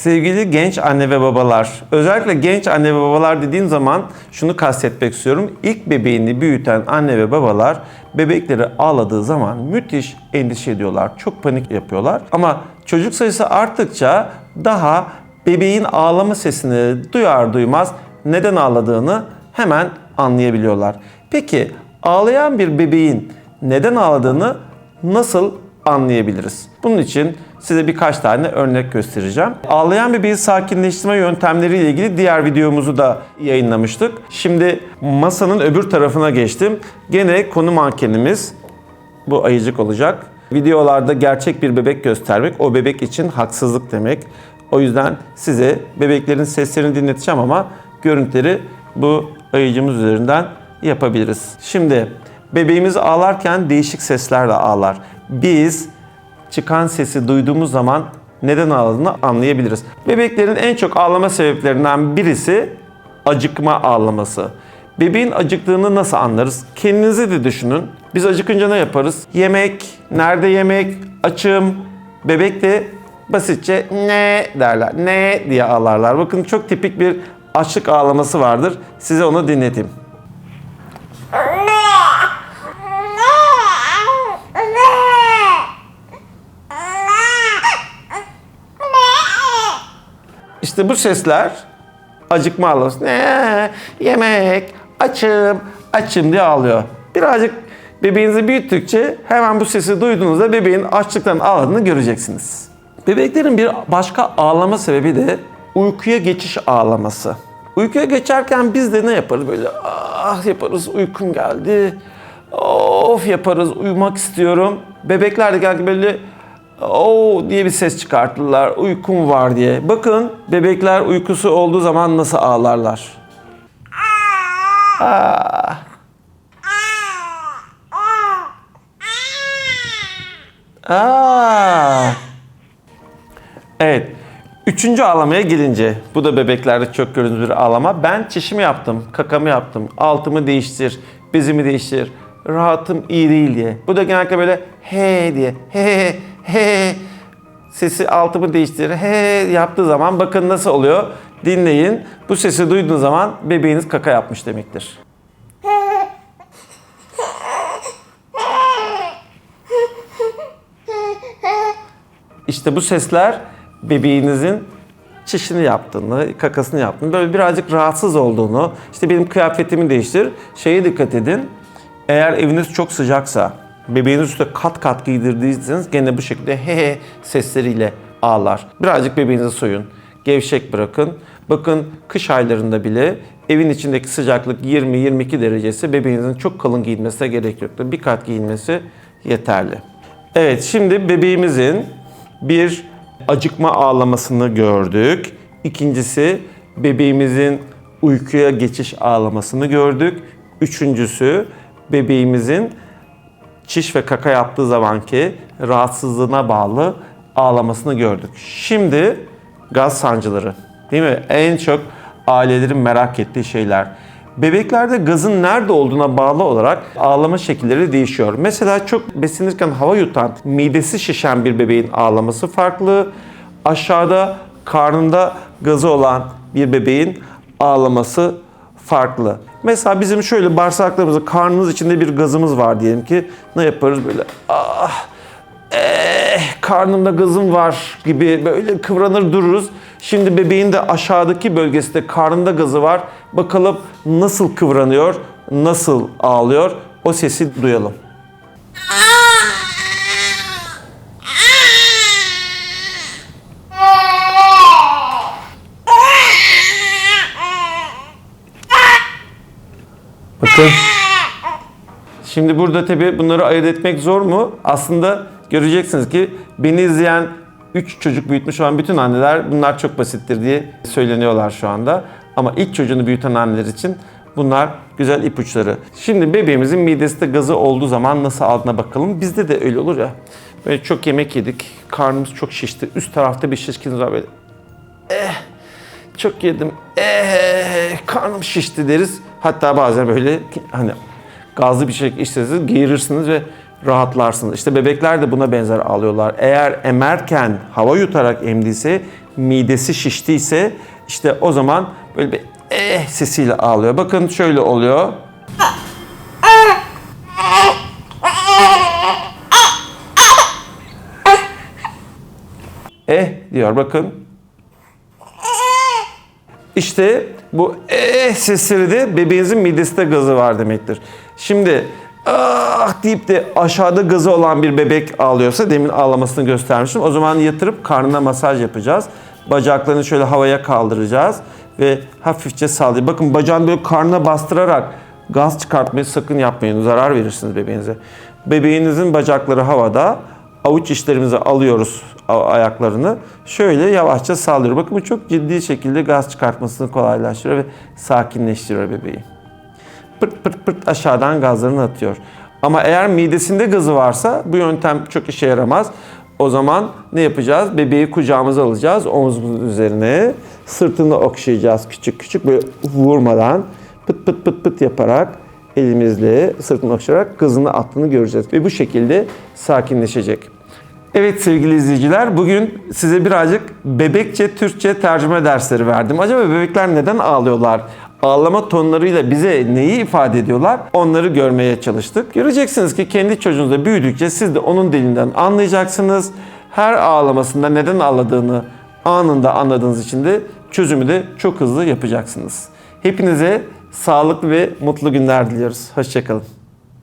Sevgili genç anne ve babalar, özellikle genç anne ve babalar dediğim zaman şunu kastetmek istiyorum. İlk bebeğini büyüten anne ve babalar bebekleri ağladığı zaman müthiş endişe ediyorlar. Çok panik yapıyorlar. Ama çocuk sayısı arttıkça daha bebeğin ağlama sesini duyar duymaz neden ağladığını hemen anlayabiliyorlar. Peki ağlayan bir bebeğin neden ağladığını nasıl anlayabiliriz? Bunun için size birkaç tane örnek göstereceğim. Ağlayan bebeği sakinleştirme yöntemleriyle ilgili diğer videomuzu da yayınlamıştık. Şimdi masanın öbür tarafına geçtim. Gene konu mankenimiz bu ayıcık olacak. Videolarda gerçek bir bebek göstermek o bebek için haksızlık demek. O yüzden size bebeklerin seslerini dinleteceğim ama görüntüleri bu ayıcımız üzerinden yapabiliriz. Şimdi bebeğimiz ağlarken değişik seslerle ağlar. Biz çıkan sesi duyduğumuz zaman neden ağladığını anlayabiliriz. Bebeklerin en çok ağlama sebeplerinden birisi acıkma ağlaması. Bebeğin acıktığını nasıl anlarız? Kendinizi de düşünün. Biz acıkınca ne yaparız? Yemek, nerede yemek, açım. Bebek de basitçe ne derler, ne diye ağlarlar. Bakın çok tipik bir açlık ağlaması vardır. Size onu dinleteyim. İşte bu sesler acıkma ağlaması. Ne? Yemek, açım, açım diye ağlıyor. Birazcık bebeğinizi büyüttükçe hemen bu sesi duyduğunuzda bebeğin açlıktan ağladığını göreceksiniz. Bebeklerin bir başka ağlama sebebi de uykuya geçiş ağlaması. Uykuya geçerken biz de ne yaparız? Böyle ah yaparız, uykum geldi. Of yaparız, uyumak istiyorum. Bebekler de geldi böyle "Oo" diye bir ses çıkartırlar. Uykum var diye. Bakın bebekler uykusu olduğu zaman nasıl ağlarlar. Ah. Ah. Evet. Üçüncü ağlamaya gelince, bu da bebeklerde çok gördüğünüz bir ağlama. Ben çişimi yaptım, kakamı yaptım, altımı değiştir, bezimi değiştir, rahatım iyi değil diye. Bu da genellikle böyle he diye, he he sesi altımı değiştir, he yaptığı zaman bakın nasıl oluyor. Dinleyin. Bu sesi duyduğunuz zaman bebeğiniz kaka yapmış demektir. İşte bu sesler bebeğinizin çişini yaptığını, kakasını yaptığını, böyle birazcık rahatsız olduğunu, işte benim kıyafetimi değiştir. Şeye dikkat edin, eğer eviniz çok sıcaksa, bebeğiniz üstüne kat kat giydirdiyseniz gene bu şekilde he he sesleriyle ağlar. Birazcık bebeğinizi soyun, gevşek bırakın. Bakın kış aylarında bile evin içindeki sıcaklık 20-22 derecesi bebeğinizin çok kalın giyinmesine gerek yoktur. Bir kat giyinmesi yeterli. Evet, şimdi bebeğimizin bir acıkma ağlamasını gördük. İkincisi bebeğimizin uykuya geçiş ağlamasını gördük. Üçüncüsü bebeğimizin çiş ve kaka yaptığı zamanki rahatsızlığına bağlı ağlamasını gördük. Şimdi gaz sancıları, değil mi? En çok ailelerin merak ettiği şeyler. Bebeklerde gazın nerede olduğuna bağlı olarak ağlama şekilleri değişiyor. Mesela çok beslenirken hava yutan, midesi şişen bir bebeğin ağlaması farklı. Aşağıda karnında gazı olan bir bebeğin ağlaması farklı. Mesela bizim şöyle bağırsaklarımızda, karnımız içinde bir gazımız var diyelim ki, ne yaparız böyle ah karnımda gazım var gibi böyle kıvranır dururuz. Şimdi bebeğin de aşağıdaki bölgesinde karnında gazı var. Bakalım nasıl kıvranıyor, nasıl ağlıyor, o sesi duyalım. Bakın. Şimdi burada tabii bunları ayırt etmek zor mu? Aslında göreceksiniz ki beni izleyen 3 çocuk büyütmüş olan bütün anneler bunlar çok basittir diye söyleniyorlar şu anda. Ama ilk çocuğunu büyüten anneler için bunlar güzel ipuçları. Şimdi bebeğimizin midesinde gazı olduğu zaman nasıl aldığına bakalım. Bizde de öyle olur ya. Böyle çok yemek yedik, karnımız çok şişti. Üst tarafta bir şişkiniz var böyle. Çok yedim, karnım şişti deriz. Hatta bazen böyle hani gazlı bir şey içseniz geğirirsiniz ve rahatlarsınız. İşte bebekler de buna benzer ağlıyorlar. Eğer emerken hava yutarak emdiyse midesi şiştiyse işte o zaman böyle bir sesiyle ağlıyor. Bakın şöyle oluyor. Diyor bakın. İşte bu sesleri de bebeğinizin midesinde gazı var demektir. Şimdi deyip de aşağıda gazı olan bir bebek ağlıyorsa, demin ağlamasını göstermiştim. O zaman yatırıp karnına masaj yapacağız. Bacaklarını şöyle havaya kaldıracağız ve hafifçe sallayacağız. Bakın bacağını böyle karnına bastırarak gaz çıkartmayı sakın yapmayın. Zarar verirsiniz bebeğinize. Bebeğinizin bacakları havada. Avuç içlerimize alıyoruz ayaklarını. Şöyle yavaşça sallıyor. Bakın bu çok ciddi şekilde gaz çıkartmasını kolaylaştırıyor ve sakinleştiriyor bebeği. Pırt pırt pırt aşağıdan gazlarını atıyor. Ama eğer midesinde gazı varsa bu yöntem çok işe yaramaz. O zaman ne yapacağız? Bebeği kucağımıza alacağız. Omzumuzun üzerine sırtını okşayacağız küçük küçük, böyle vurmadan pıt pıt pıt pıt yaparak elimizle sırtını okşayarak gazını attığını göreceğiz. Ve bu şekilde sakinleşecek. Evet sevgili izleyiciler, bugün size birazcık bebekçe Türkçe tercüme dersleri verdim. Acaba bebekler neden ağlıyorlar? Ağlama tonlarıyla bize neyi ifade ediyorlar? Onları görmeye çalıştık. Göreceksiniz ki kendi çocuğunuzla büyüdükçe siz de onun dilinden anlayacaksınız. Her ağlamasında neden ağladığını anında anladığınız için de çözümü de çok hızlı yapacaksınız. Hepinize sağlıklı ve mutlu günler diliyoruz. Hoşça kalın.